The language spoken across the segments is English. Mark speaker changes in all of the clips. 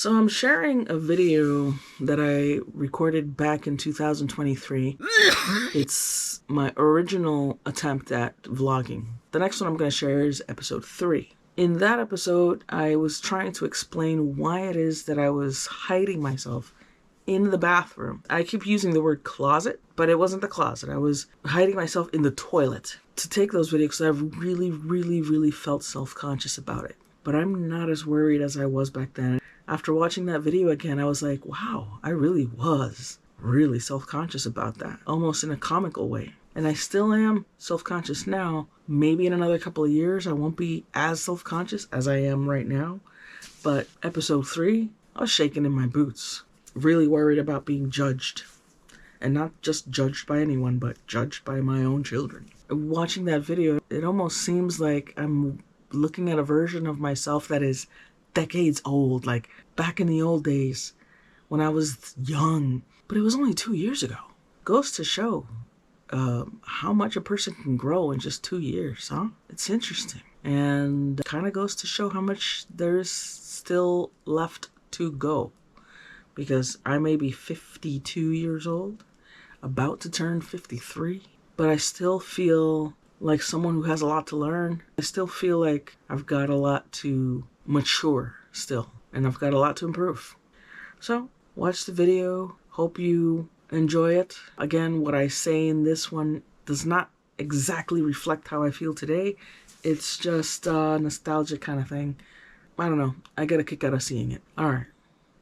Speaker 1: So I'm sharing a video that I recorded back in 2023. It's my original attempt at vlogging. The next one I'm going to share is episode 3. In that episode, I was trying to explain why it is that I was hiding myself in the bathroom. I keep using the word closet, but it wasn't the closet. I was hiding myself in the toilet to take those videos because I've really felt self-conscious about it. But I'm not as worried as I was back then. After watching that video again, I was like, wow, I really was really self-conscious about that, almost in a comical way. And I still am self-conscious now. Maybe in another couple of years, I won't be as self-conscious as I am right now. But episode 3, I was shaking in my boots, really worried about being judged. And not just judged by anyone, but judged by my own children. Watching that video, it almost seems like I'm looking at a version of myself that is decades old, like back in the old days when I was young. But it was only 2 years ago. Goes to show how much a person can grow in just 2 years, huh? It's interesting. And kind of goes to show how much there's still left to go. Because I may be 52 years old, about to turn 53, but I still feel like someone who has a lot to learn. I still feel like I've got a lot to mature still, and I've got a lot to improve. So, watch the video. Hope you enjoy it. Again, what I say in this one does not exactly reflect how I feel today. It's just a nostalgic kind of thing. I don't know. I get a kick out of seeing it. Alright.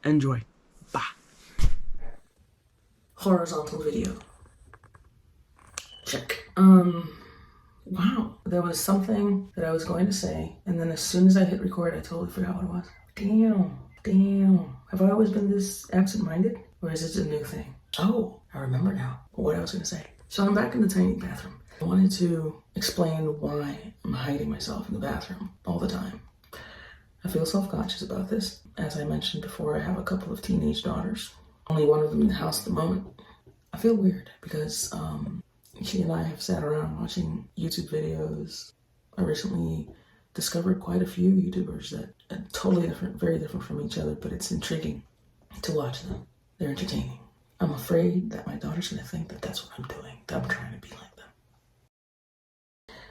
Speaker 1: Enjoy. Bye. Horizontal video. Check. Wow. There was something that I was going to say, and then as soon as I hit record, I totally forgot what it was. Damn. Have I always been this absent-minded? Or is it a new thing? Oh, I remember now what I was going to say. So I'm back in the tiny bathroom. I wanted to explain why I'm hiding myself in the bathroom all the time. I feel self-conscious about this. As I mentioned before, I have a couple of teenage daughters. Only one of them in the house at the moment. I feel weird because she and I have sat around watching YouTube videos. I recently discovered quite a few YouTubers that are totally different, very different from each other, but it's intriguing to watch them. They're entertaining. I'm afraid that my daughter's going to think that that's what I'm doing, that I'm trying to be like them.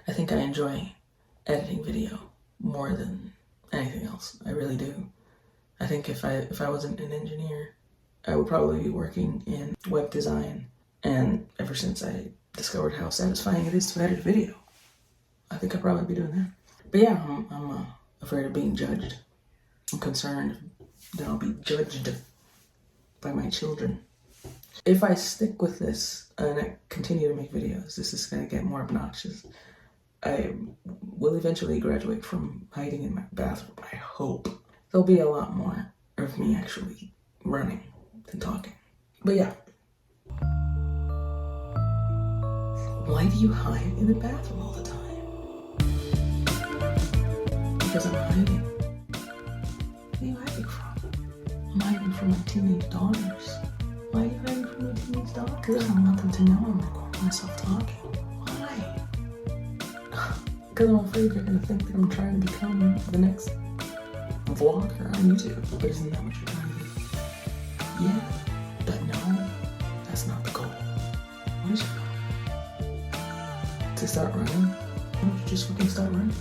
Speaker 1: I think I enjoy editing video more than anything else. I really do. I think if I wasn't an engineer, I would probably be working in web design. And ever since I discovered how satisfying it is to edit video, I think I'd probably be doing that. But yeah, I'm afraid of being judged. I'm concerned that I'll be judged by my children. If I stick with this and I continue to make videos, this is going to get more obnoxious. I will eventually graduate from hiding in my bathroom, I hope. There'll be a lot more of me actually running than talking. But yeah. Why do you hide in the bathroom all the time? Because I'm hiding. What are you hiding from? I'm hiding from my teenage daughters. Why are you hiding from your teenage daughters? Because I don't want them to know I'm recording myself talking. Why? Because I'm afraid they're going to think that I'm trying to become the next vlogger on YouTube. But isn't that what you're trying to do? Yeah. But no, that's not the goal. What is your goal? To start running? Why don't you just fucking start running?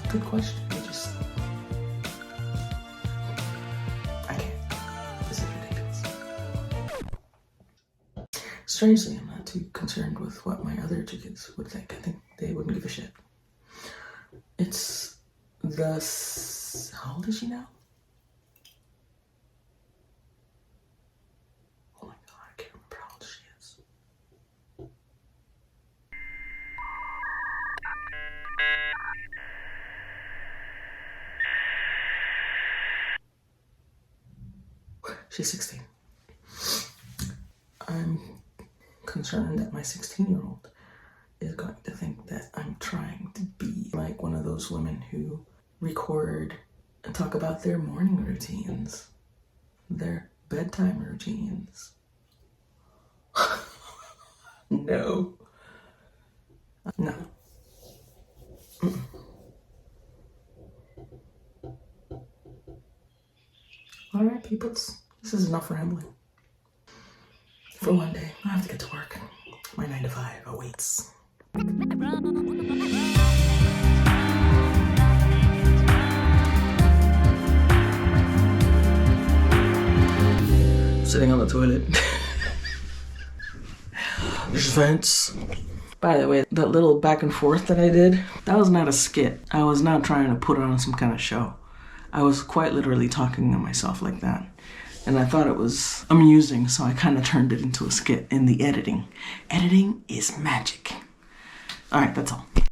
Speaker 1: Good question. I can't. This is ridiculous. Strangely, I'm not too concerned with what my other two kids would think. I think they wouldn't give a shit. It's the... How old is she now? Oh my god, I can't remember how old she is. She's 16. I'm concerned that my 16-year-old is going to think that I'm trying to be like one of those women who record and talk about their morning routines, their bedtime routines. No. Mm-mm. Alright, peoples. This is enough rambling. For one day, I have to get to work. My 9 to 5 awaits. Sitting on the toilet. There's vents. By the way, that little back and forth that I did, that was not a skit. I was not trying to put on some kind of show. I was quite literally talking to myself like that. And I thought it was amusing, so I kind of turned it into a skit in the editing. Editing is magic. All right, that's all.